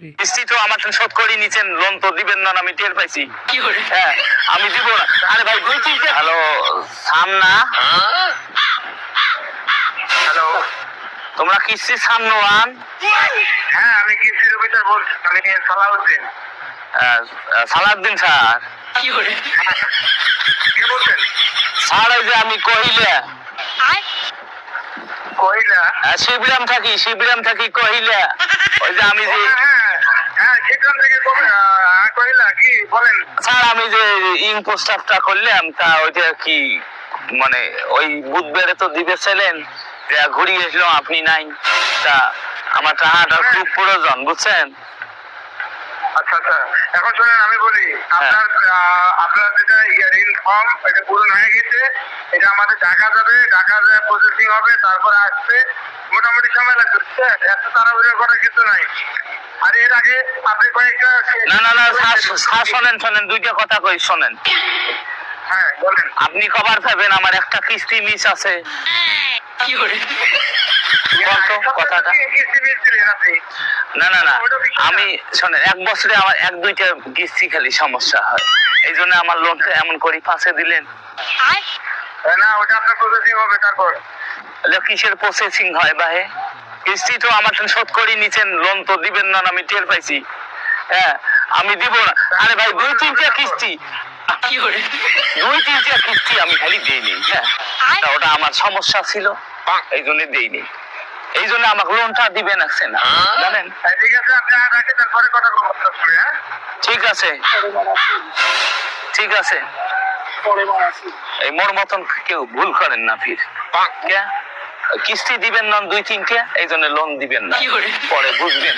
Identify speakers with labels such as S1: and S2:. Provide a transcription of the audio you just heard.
S1: কিস্তি তো আমার শোধ করে নিচ্ছেন, লোন তো দিবেন না, আমি টের পাইছি। হ্যাঁ আমি দিব না। আরে ভাই দুই তিনটে। হ্যালো সামনা, হ্যালো তোমরা কিস্তি সামনোয়ান?
S2: হ্যাঁ আমি কিস্তির অফিসার বলছি, আমি সালাউদ্দিন।
S1: সালাউদ্দিন স্যার?
S2: কে বলছেন?
S1: স্যার ওই যে আমি কহিলা
S2: কহিলা?
S1: শিবরাম থাকি কহিলা। ওই যে আমি যে
S2: হ্যাঁ সেখান থেকে কহিলা কি বলেন?
S1: স্যার আমি যে ইং প্রস্তাবটা করলাম তা ওইটা কি মানে ওই বুধবারে তো দিবেছিলেন, ঘুরিয়ে এসলাম আপনি নাই, তা আমার টাকাটা খুব প্রয়োজন বুঝছেন।
S2: আচ্ছা আচ্ছা এখন শোনেন আমি বলি, আপনার যেটা ঋণ ফর্ম এটা পূরণ হয়ে গেছে, এটা আমাদের ঢাকা যাবে, ঢাকা যায় প্রসেসিং হবে, তারপরে আসবে, মোটামুটি সময় লাগবে। এত তাড়াহুড়ো করার কিছু নাই। আর এর আগে আপনি কয়েকটা
S1: না স্যার শোনেন দুইটা কথা কই শোনেন।
S2: হ্যাঁ বলেন।
S1: আপনি খবর পাবেন আমার একটা কিস্তি মিস আছে। কথাটা না আমি শোনেন, এক বছরে আমার এক দুইটা কিস্তি খালি সমস্যা হয়, এই জন্য আমার লোনটা এমন করে পাশে দিলেন।
S2: না ওটা আপনার প্রসেসিং হবে তারপর।
S1: কিসের প্রসেসিং হয় ভাই? কিস্তি তো আমার শোধ করে নিচ্ছেন, লোন তো দিবেন না, আমি টের পাইছি। হ্যাঁ আমি দিব না। আরে ভাই দুই তিনটা কিস্তি আমি খালি দিইনি। হ্যাঁ ওটা আমার সমস্যা ছিল, এই জন্য দিইনি, এই জন্য আমাকে লোনটা দিবেন আসছে না জানেন।
S2: ঠিক আছে আপনি রাখেন, তারপরে কথা বলবো। হ্যাঁ
S1: ঠিক আছে এই মোর মতন কেউ ভুল করেন না ফির। কিস্তি দিবেন না দুই তিনটে, এই জন্য লোন দিবেন না, পরে বুঝবেন।